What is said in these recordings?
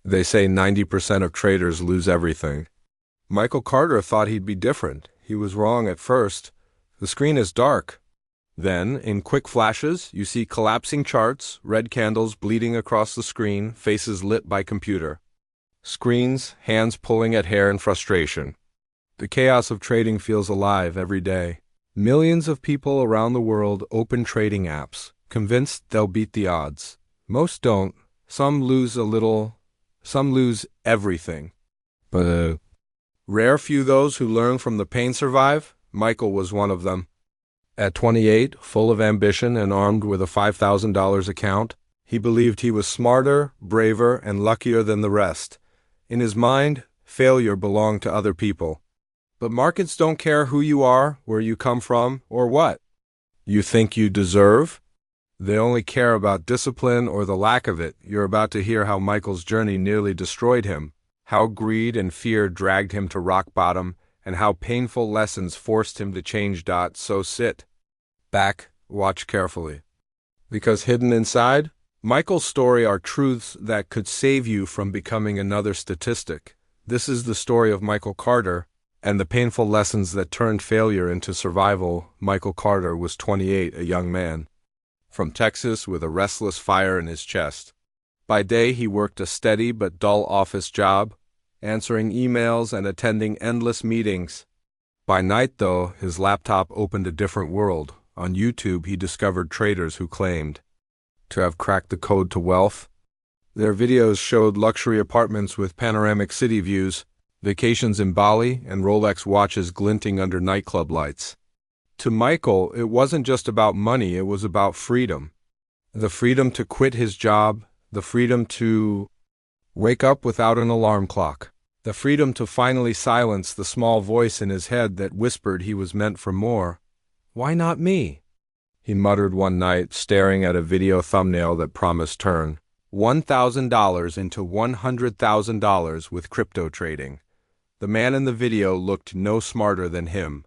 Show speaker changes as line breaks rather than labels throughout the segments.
They say 90% of traders lose everything. Michael Carter thought he'd be different. He was wrong at first. The screen is dark. Then, in quick flashes, you see collapsing charts, red candles bleeding across the screen, faces lit by computer. Screens, hands pulling at hair in frustration. The chaos of trading feels alive every day. Millions of people around the world open trading apps, convinced they'll beat the odds. Most don't. Some lose a little. Some lose everything. But rare few those who learn from the pain survive. Michael was one of them. At 28, full of ambition and armed with a $5,000 account, he believed he was smarter, braver, and luckier than the rest. In his mind, failure belonged to other people. But markets don't care who you are, where you come from, or what you think you deserve. They only care about discipline or the lack of it. You're about to hear how Michael's journey nearly destroyed him, how greed and fear dragged him to rock bottom, and how painful lessons forced him to change. So sit back, watch carefully. Because hidden inside Michael's story are truths that could save you from becoming another statistic. This is the story of Michael Carter and the painful lessons that turned failure into survival. Michael Carter was 28, a young man from Texas with a restless fire in his chest. By day, he worked a steady but dull office job, answering emails and attending endless meetings. By night, though, his laptop opened a different world. On YouTube, he discovered traders who claimed to have cracked the code to wealth. Their videos showed luxury apartments with panoramic city views, vacations in Bali, and Rolex watches glinting under nightclub lights. To Michael, it wasn't just about money, it was about freedom. The freedom to quit his job, the freedom to wake up without an alarm clock, the freedom to finally silence the small voice in his head that whispered he was meant for more. Why not me? He muttered one night, staring at a video thumbnail that promised turn $1,000 into $100,000 with crypto trading. The man in the video looked no smarter than him.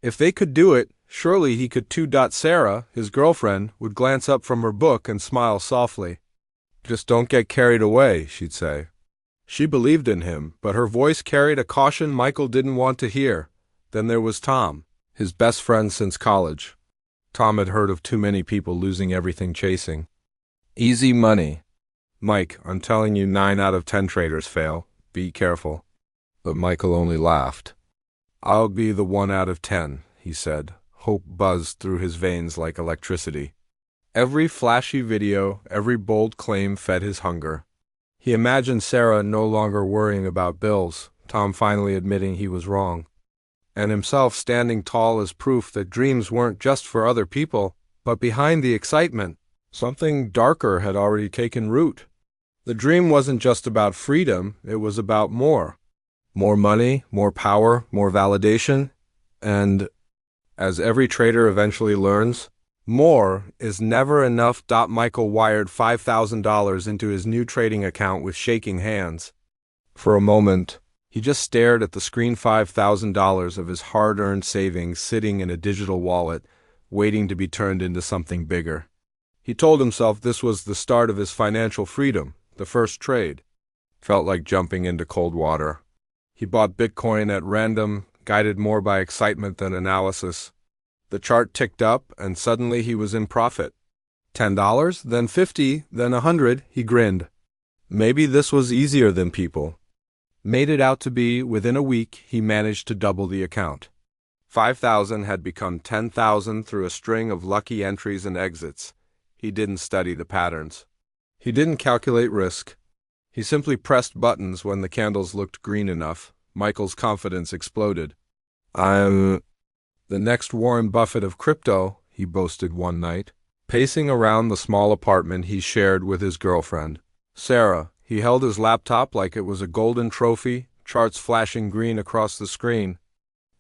If they could do it, surely he could too. Sarah, his girlfriend, would glance up from her book and smile softly. Just don't get carried away, she'd say. She believed in him, but her voice carried a caution Michael didn't want to hear. Then there was Tom, his best friend since college. Tom had heard of too many people losing everything chasing easy money. Mike, I'm telling you, 9 out of 10 traders fail. Be careful. But Michael only laughed. I'll be the 1 out of 10, he said. Hope buzzed through his veins like electricity. Every flashy video, every bold claim fed his hunger. He imagined Sarah no longer worrying about bills, Tom finally admitting he was wrong, and himself standing tall as proof that dreams weren't just for other people. But behind the excitement, something darker had already taken root. The dream wasn't just about freedom, it was about more. More money, more power, more validation, and, as every trader eventually learns, more is never enough. Michael wired $5,000 into his new trading account with shaking hands. For a moment, he just stared at the screen. $5,000 of his hard-earned savings sitting in a digital wallet, waiting to be turned into something bigger. He told himself this was the start of his financial freedom, the first trade. Felt like jumping into cold water. He bought Bitcoin at random, guided more by excitement than analysis. The chart ticked up, and suddenly he was in profit. $10, then $50, then $100, he grinned. Maybe this was easier than people made it out to be. Within a week, he managed to double the account. 5,000 had become 10,000 through a string of lucky entries and exits. He didn't study the patterns. He didn't calculate risk. He simply pressed buttons when the candles looked green enough. Michael's confidence exploded. I'm the next Warren Buffett of crypto, he boasted one night, pacing around the small apartment he shared with his girlfriend, Sarah. He held his laptop like it was a golden trophy, charts flashing green across the screen.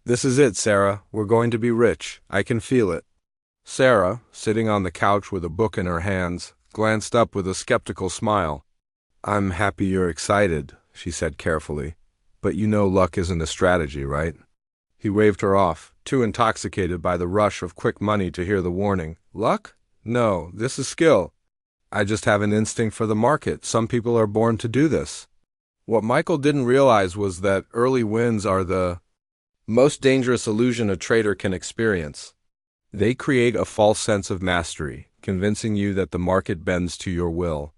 This is it, Sarah. We're going to be rich. I can feel it. Sarah, sitting on the couch with a book in her hands, glanced up with a skeptical smile. I'm happy you're excited, she said carefully. But you know luck isn't a strategy, right? He waved her off, too intoxicated by the rush of quick money to hear the warning. Luck? No, this is skill. I just have an instinct for the market. Some people are born to do this. What Michael didn't realize was that early wins are the most dangerous illusion a trader can experience. They create a false sense of mastery, convincing you that the market bends to your will.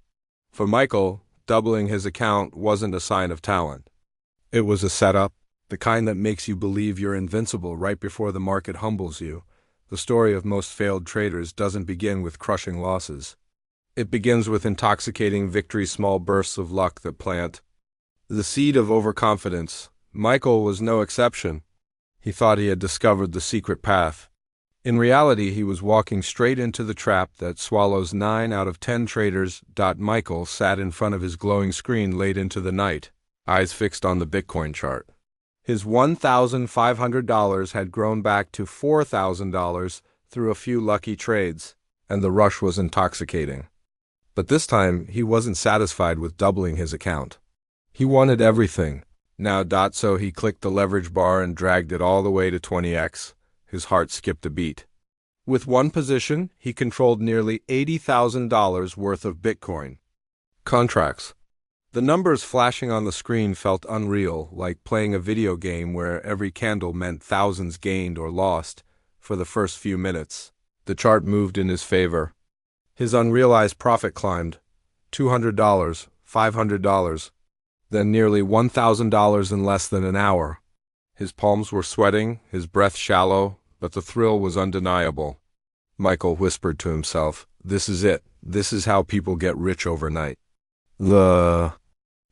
For Michael, doubling his account wasn't a sign of talent. It was a setup, the kind that makes you believe you're invincible right before the market humbles you. The story of most failed traders doesn't begin with crushing losses. It begins with intoxicating victory, small bursts of luck that plant the seed of overconfidence. Michael was no exception. He thought he had discovered the secret path. In reality, he was walking straight into the trap that swallows 9 out of 10 traders. Michael sat in front of his glowing screen late into the night, eyes fixed on the Bitcoin chart. His $1,500 had grown back to $4,000 through a few lucky trades, and the rush was intoxicating. But this time, he wasn't satisfied with doubling his account. He wanted everything. Now, so he clicked the leverage bar and dragged it all the way to 20x. His heart skipped a beat. With one position, he controlled nearly $80,000 worth of Bitcoin contracts. The numbers flashing on the screen felt unreal, like playing a video game where every candle meant thousands gained or lost. For the first few minutes, the chart moved in his favor. His unrealized profit climbed $200, $500, then nearly $1,000 in less than an hour. His palms were sweating, his breath shallow, but the thrill was undeniable. Michael whispered to himself, "This is it. This is how people get rich overnight." The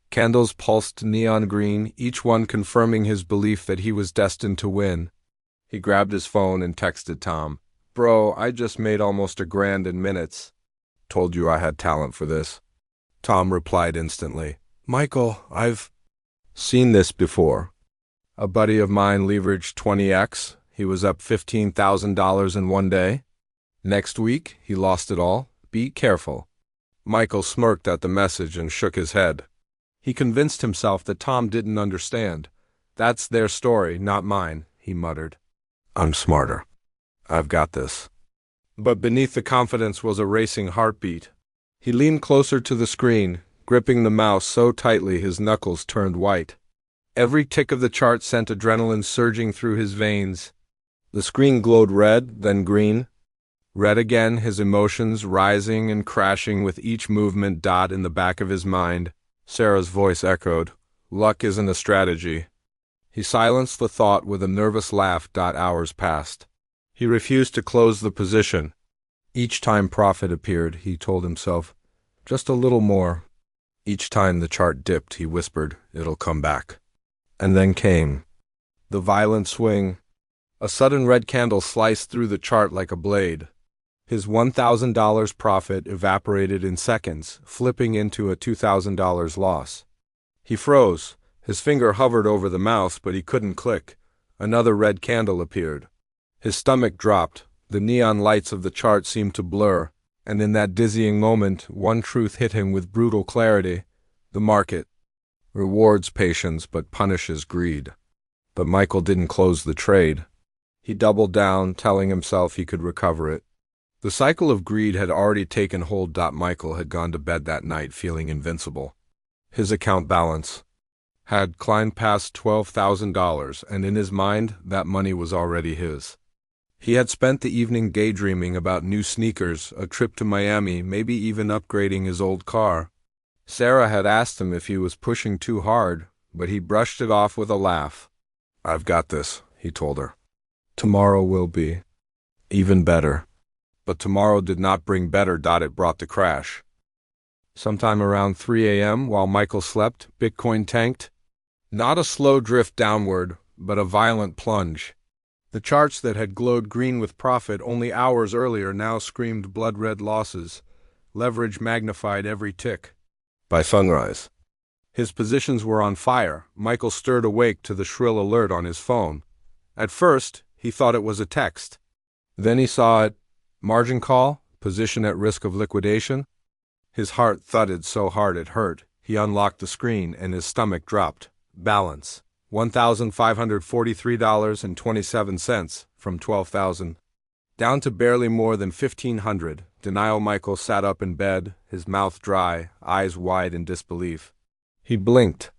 candles pulsed neon green, each one confirming his belief that he was destined to win. He grabbed his phone and texted Tom. "Bro, I just made almost $1,000 in minutes. Told you I had talent for this." Tom replied instantly, "Michael, I've seen this before. A buddy of mine leveraged 20x. He was up $15,000 in one day. Next week, he lost it all. Be careful." Michael smirked at the message and shook his head. He convinced himself that Tom didn't understand. "That's their story, not mine," he muttered. "I'm smarter. I've got this." But beneath the confidence was a racing heartbeat. He leaned closer to the screen, gripping the mouse so tightly his knuckles turned white. Every tick of the chart sent adrenaline surging through his veins. The screen glowed red, then green. Red again, his emotions rising and crashing with each movement. In the back of his mind, Sarah's voice echoed, "Luck isn't a strategy." He silenced the thought with a nervous laugh. Hours passed. He refused to close the position. Each time profit appeared, he told himself, "Just a little more." Each time the chart dipped, he whispered, "It'll come back." And then came the violent swing. A sudden red candle sliced through the chart like a blade. His $1,000 profit evaporated in seconds, flipping into a $2,000 loss. He froze. His finger hovered over the mouse, but he couldn't click. Another red candle appeared. His stomach dropped. The neon lights of the chart seemed to blur, and in that dizzying moment, one truth hit him with brutal clarity. The market rewards patience but punishes greed. But Michael didn't close the trade. He doubled down, telling himself he could recover it. The cycle of greed had already taken hold. Michael had gone to bed that night feeling invincible. His account balance had climbed past $12,000, and in his mind, that money was already his. He had spent the evening daydreaming about new sneakers, a trip to Miami, maybe even upgrading his old car. Sarah had asked him if he was pushing too hard, but he brushed it off with a laugh. "I've got this," he told her. "Tomorrow will be even better." But tomorrow did not bring better. It brought the crash. Sometime around 3 a.m., while Michael slept, Bitcoin tanked. Not a slow drift downward, but a violent plunge. The charts that had glowed green with profit only hours earlier now screamed blood-red losses. Leverage magnified every tick. By sunrise, his positions were on fire. Michael stirred awake to the shrill alert on his phone. At first, he thought it was a text. Then he saw it. Margin call, position at risk of liquidation. His heart thudded so hard it hurt. He unlocked the screen and his stomach dropped. Balance, $1,543.27 from $12,000. Down to barely more than $1,500. Denial. Michael sat up in bed, his mouth dry, eyes wide in disbelief. He blinked.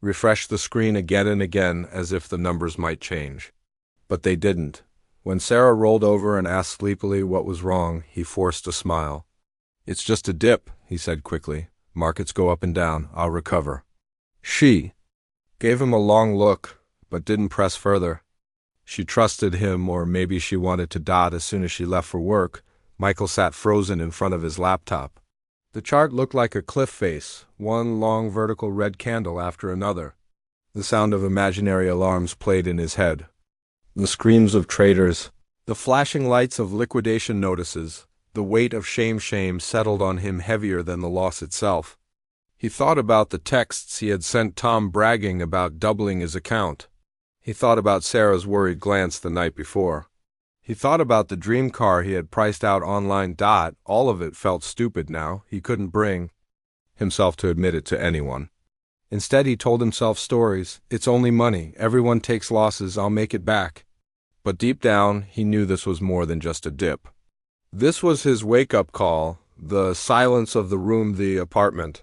refreshed the screen again and again as if the numbers might change. But they didn't. When Sarah rolled over and asked sleepily what was wrong, he forced a smile. "It's just a dip," he said quickly. "Markets go up and down. I'll recover." She gave him a long look, but didn't press further. She trusted him, or maybe she wanted to dot as soon as she left for work. Michael sat frozen in front of his laptop. The chart looked like a cliff face, one long vertical red candle after another. The sound of imaginary alarms played in his head. The screams of traders, the flashing lights of liquidation notices, the weight of shame settled on him heavier than the loss itself. He thought about the texts he had sent Tom bragging about doubling his account. He thought about Sarah's worried glance the night before. He thought about the dream car he had priced out online. All of it felt stupid now. He couldn't bring himself to admit it to anyone. Instead, he told himself stories. It's only money. Everyone takes losses. I'll make it back. But deep down, he knew this was more than just a dip. This was his wake-up call. The silence of the room, the apartment,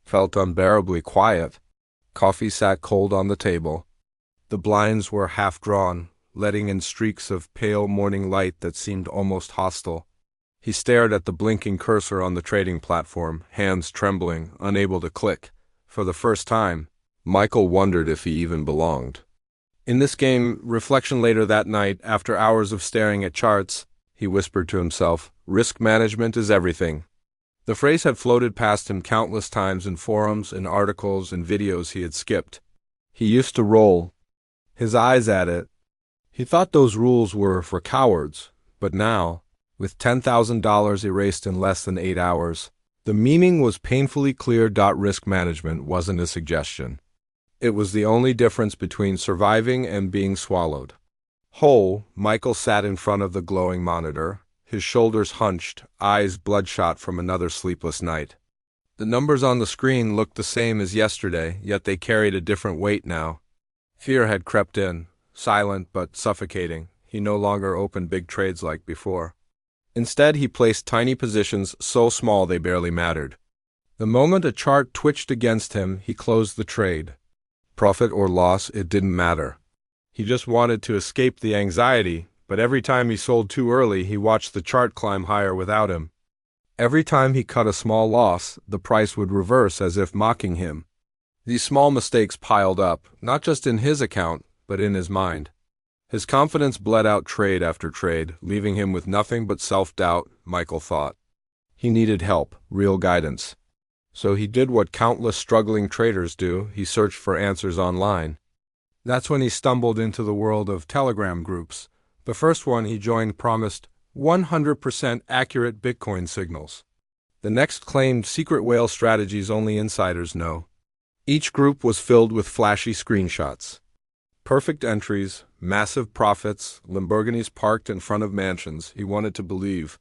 felt unbearably quiet. Coffee sat cold on the table. The blinds were half drawn, letting in streaks of pale morning light that seemed almost hostile. He stared at the blinking cursor on the trading platform, hands trembling, unable to click. For the first time, Michael wondered if he even belonged. In this game, reflection later that night, after hours of staring at charts, he whispered to himself, "Risk management is everything." The phrase had floated past him countless times in forums, in articles, in videos he had skipped. He used to roll his eyes at it. He thought those rules were for cowards, but now, with $10,000 erased in less than 8 hours, the meaning was painfully clear. Risk management wasn't a suggestion. It was the only difference between surviving and being swallowed whole. Michael sat in front of the glowing monitor, his shoulders hunched, eyes bloodshot from another sleepless night. The numbers on the screen looked the same as yesterday, yet they carried a different weight now. Fear had crept in, silent but suffocating. He no longer opened big trades like before. Instead, he placed tiny positions so small they barely mattered. The moment a chart twitched against him, he closed the trade. Profit or loss, it didn't matter. He just wanted to escape the anxiety, but every time he sold too early, he watched the chart climb higher without him. Every time he cut a small loss, the price would reverse as if mocking him. These small mistakes piled up, not just in his account, but in his mind. His confidence bled out trade after trade, leaving him with nothing but self-doubt. Michael thought he needed help, real guidance. So he did what countless struggling traders do. He searched for answers online. That's when he stumbled into the world of Telegram groups. The first one he joined promised 100% accurate Bitcoin signals. The next claimed secret whale strategies only insiders know. Each group was filled with flashy screenshots. Perfect entries, massive profits, Lamborghinis parked in front of mansions. He wanted to believe.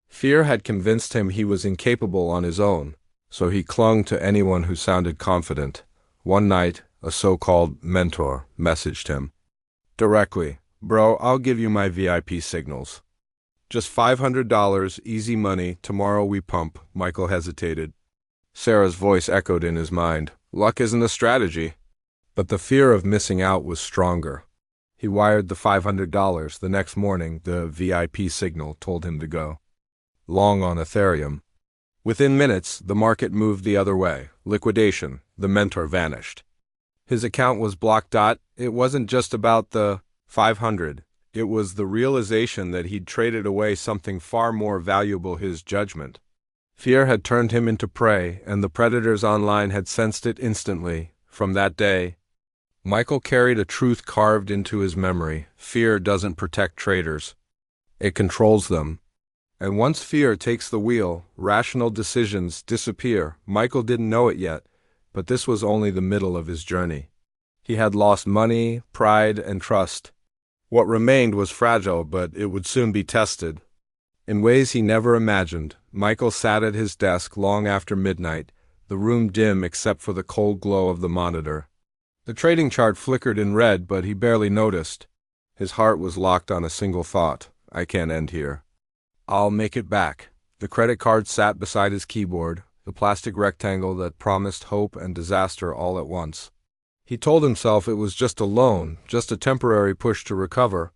Fear had convinced him he was incapable on his own, so he clung to anyone who sounded confident. One night, a so-called mentor messaged him directly, "Bro, I'll give you my VIP signals. Just $500, easy money, tomorrow we pump." Michael hesitated. Sarah's voice echoed in his mind. Luck isn't a strategy. But the fear of missing out was stronger. He wired the $500. The next morning, the VIP signal told him to go long on Ethereum. Within minutes, the market moved the other way. Liquidation. The mentor vanished. His account was blocked. It wasn't just about the 500. It was the realization that he'd traded away something far more valuable, his judgment. Fear had turned him into prey, and the predators online had sensed it instantly. From that day, Michael carried a truth carved into his memory. Fear doesn't protect traders. It controls them. And once fear takes the wheel, rational decisions disappear. Michael didn't know it yet, but this was only the middle of his journey. He had lost money, pride, and trust. What remained was fragile, but it would soon be tested. In ways he never imagined, Michael sat at his desk long after midnight, the room dim except for the cold glow of the monitor. The trading chart flickered in red, but he barely noticed. His heart was locked on a single thought: I can't end here. I'll make it back. The credit card sat beside his keyboard, the plastic rectangle that promised hope and disaster all at once. He told himself it was just a loan, just a temporary push to recover.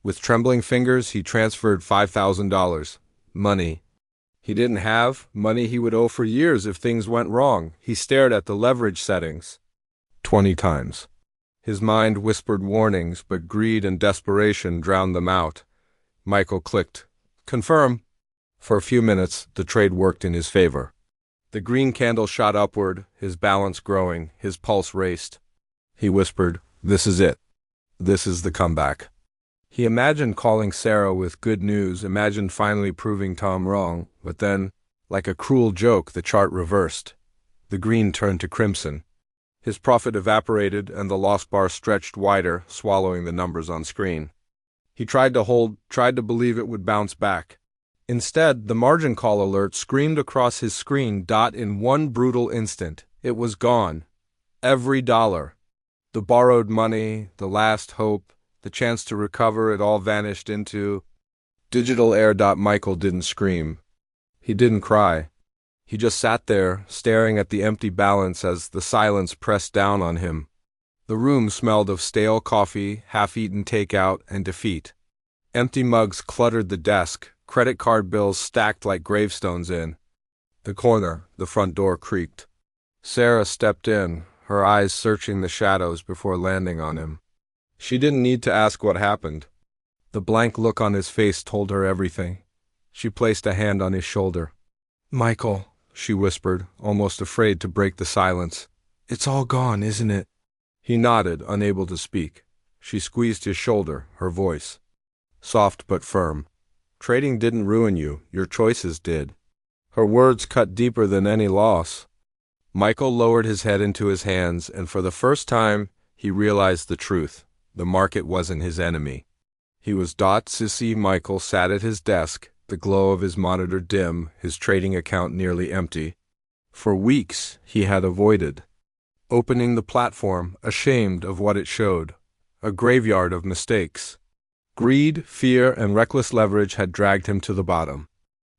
With trembling fingers, he transferred $5,000. Money he didn't have, money he would owe for years if things went wrong. He stared at the leverage settings 20 times. His mind whispered warnings, but greed and desperation drowned them out. Michael clicked, "Confirm." For a few minutes, the trade worked in his favor. The green candle shot upward, his balance growing, his pulse raced. He whispered, "This is it. This is the comeback." He imagined calling Sarah with good news, imagined finally proving Tom wrong, but then, like a cruel joke, the chart reversed. The green turned to crimson. His profit evaporated, and the loss bar stretched wider, swallowing the numbers on screen. He tried to believe it would bounce back. Instead, the margin call alert screamed across his screen. In one brutal instant, it was gone. Every dollar. The borrowed money, the last hope, the chance to recover, it all vanished into digital air. Michael didn't scream. He didn't cry. He just sat there, staring at the empty balance as the silence pressed down on him. The room smelled of stale coffee, half-eaten takeout, and defeat. Empty mugs cluttered the desk, credit card bills stacked like gravestones in the corner. The front door creaked. Sarah stepped in, her eyes searching the shadows before landing on him. She didn't need to ask what happened. The blank look on his face told her everything. She placed a hand on his shoulder. "Michael," she whispered, almost afraid to break the silence. "It's all gone, isn't it?" He nodded, unable to speak. She squeezed his shoulder, her voice soft but firm. "Trading didn't ruin you, your choices did." Her words cut deeper than any loss. Michael lowered his head into his hands, and for the first time, he realized the truth. The market wasn't his enemy. He was Sissy. Michael sat at his desk, the glow of his monitor dim, his trading account nearly empty. For weeks, he had avoided opening the platform, ashamed of what it showed. A graveyard of mistakes. Greed, fear, and reckless leverage had dragged him to the bottom.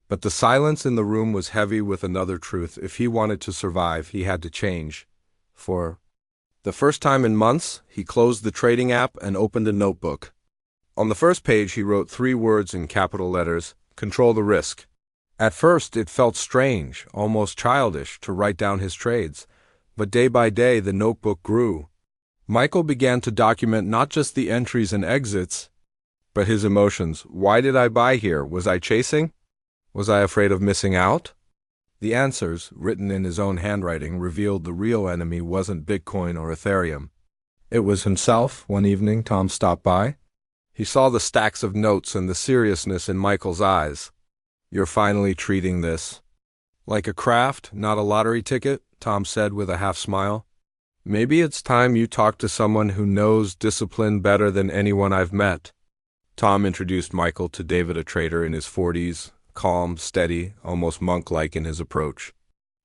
But the silence in the room was heavy with another truth. If he wanted to survive, he had to change. For the first time in months, he closed the trading app and opened a notebook. On the first page, he wrote 3 words in capital letters: "Control the risk." At first, it felt strange, almost childish, to write down his trades. But day by day, the notebook grew. Michael began to document not just the entries and exits, but his emotions. Why did I buy here? Was I chasing? Was I afraid of missing out? The answers, written in his own handwriting, revealed the real enemy wasn't Bitcoin or Ethereum. It was himself. One evening, Tom stopped by. He saw the stacks of notes and the seriousness in Michael's eyes. "You're finally treating this like a craft, not a lottery ticket," Tom said with a half-smile. "Maybe it's time you talk to someone who knows discipline better than anyone I've met." Tom introduced Michael to David, a trader in his 40s, calm, steady, almost monk-like in his approach.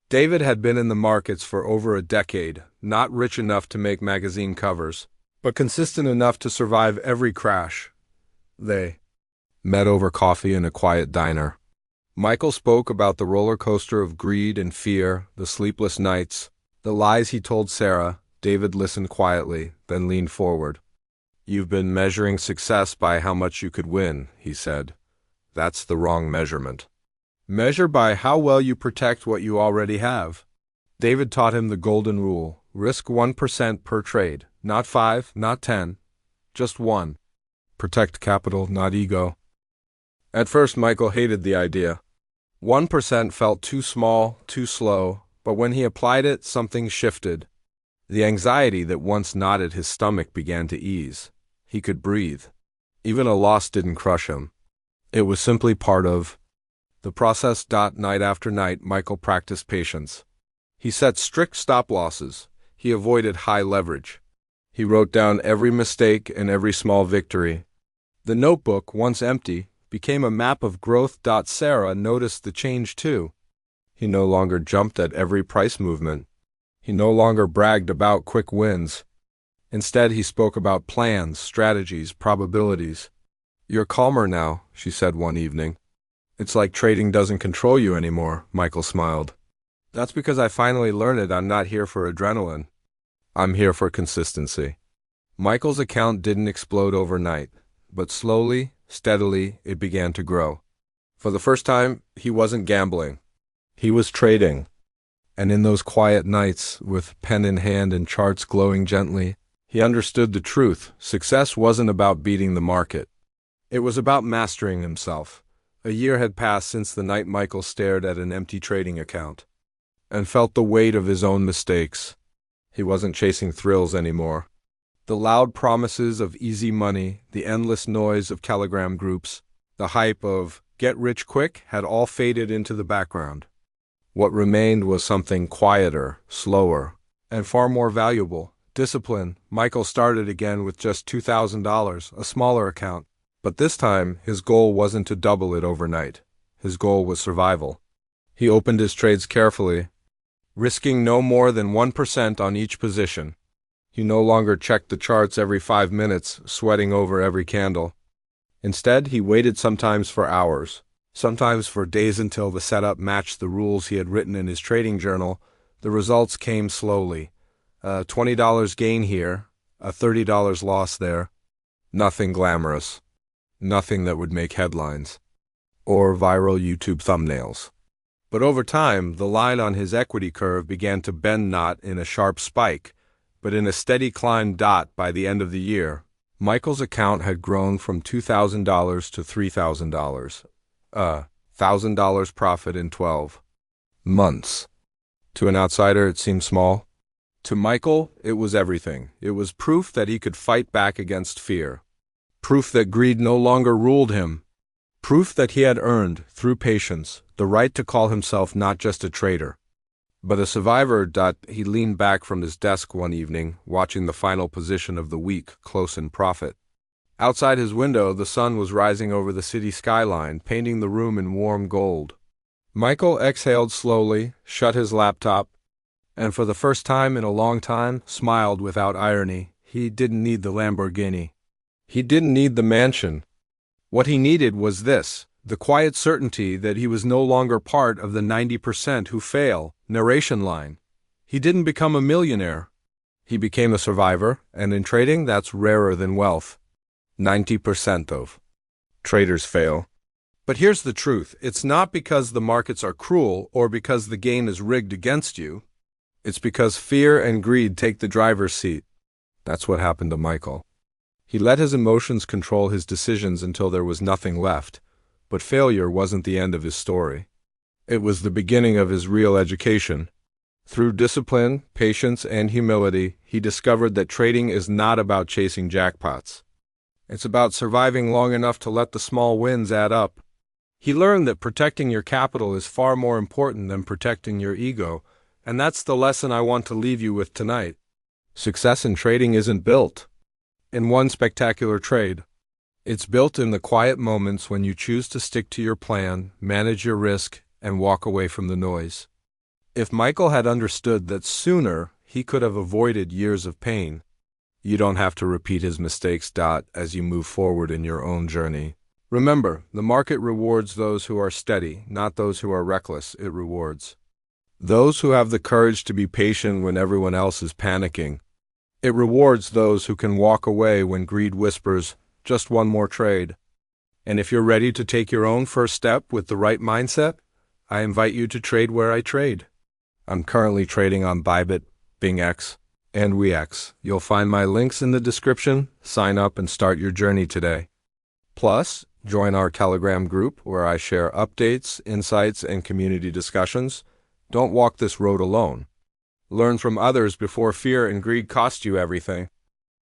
David had been in the markets for over a decade, not rich enough to make magazine covers, but consistent enough to survive every crash. They met over coffee in a quiet diner. Michael spoke about the roller coaster of greed and fear, the sleepless nights, the lies he told Sarah. David listened quietly, then leaned forward. "You've been measuring success by how much you could win," he said. "That's the wrong measurement. Measure by how well you protect what you already have." David taught him the golden rule: risk 1% per trade, not 5, not 10, just 1. Protect capital, not ego. At first, Michael hated the idea. 1% felt too small, too slow, but when he applied it, something shifted. The anxiety that once knotted his stomach began to ease. He could breathe. Even a loss didn't crush him. It was simply part of the process. Night after night, Michael practiced patience. He set strict stop-losses. He avoided high leverage. He wrote down every mistake and every small victory. The notebook, once empty, became a map of growth. Sarah noticed the change too. He no longer jumped at every price movement. He no longer bragged about quick wins. Instead, he spoke about plans, strategies, probabilities. "You're calmer now," she said one evening. "It's like trading doesn't control you anymore," Michael smiled. "That's because I finally learned it. I'm not here for adrenaline. I'm here for consistency. Michael's account didn't explode overnight, but slowly, steadily, it began to grow. For the first time, he wasn't gambling. He was trading. And in those quiet nights, with pen in hand and charts glowing gently, he understood the truth. Success wasn't about beating the market. It was about mastering himself. A year had passed since the night Michael stared at an empty trading account and felt the weight of his own mistakes. He wasn't chasing thrills anymore. The loud promises of easy money, the endless noise of telegram groups, the hype of get rich quick had all faded into the background. What remained was something quieter, slower, and far more valuable: discipline. Michael started again with just $2,000, a smaller account. But this time, his goal wasn't to double it overnight. His goal was survival. He opened his trades carefully, risking no more than 1% on each position. He no longer checked the charts every 5 minutes, sweating over every candle. Instead, he waited sometimes for hours, sometimes for days until the setup matched the rules he had written in his trading journal. The results came slowly. A $20 gain here, a $30 loss there. Nothing glamorous. Nothing that would make headlines or viral YouTube thumbnails. But over time, the line on his equity curve began to bend, not in a sharp spike, but in a steady climb. By the end of the year, Michael's account had grown from $2,000 to $3,000, a $1,000 profit in 12 months. To an outsider, it seemed small. To Michael, it was everything. It was proof that he could fight back against fear. Proof that greed no longer ruled him. Proof that he had earned, through patience, the right to call himself not just a trader, but a survivor. He leaned back from his desk one evening, watching the final position of the week close in profit. Outside his window, the sun was rising over the city skyline, painting the room in warm gold. Michael exhaled slowly, shut his laptop, and for the first time in a long time, smiled without irony. He didn't need the Lamborghini. He didn't need the mansion. What he needed was this: the quiet certainty that he was no longer part of the 90% who fail. Narration line. He didn't become a millionaire. He became a survivor, and in trading, that's rarer than wealth. 90% of traders fail. But here's the truth: it's not because the markets are cruel or because the game is rigged against you. It's because fear and greed take the driver's seat. That's what happened to Michael. He let his emotions control his decisions until there was nothing left. But failure wasn't the end of his story. It was the beginning of his real education. Through discipline, patience, and humility, he discovered that trading is not about chasing jackpots. It's about surviving long enough to let the small wins add up. He learned that protecting your capital is far more important than protecting your ego, and that's the lesson I want to leave you with tonight. Success in trading isn't built in one spectacular trade. It's built in the quiet moments when you choose to stick to your plan, manage your risk, and walk away from the noise. If Michael had understood that sooner, he could have avoided years of pain. You don't have to repeat his mistakes. As you move forward in your own journey. Remember, the market rewards those who are steady, not those who are reckless. It rewards those who have the courage to be patient when everyone else is panicking. It rewards those who can walk away when greed whispers, just one more trade. And if you're ready to take your own first step with the right mindset, I invite you to trade where I trade. I'm currently trading on Bybit, Bingx, and MEXC. You'll find my links in the description. Sign up and start your journey today. Plus, join our Telegram group where I share updates, insights, and community discussions. Don't walk this road alone. Learn from others before fear and greed cost you everything.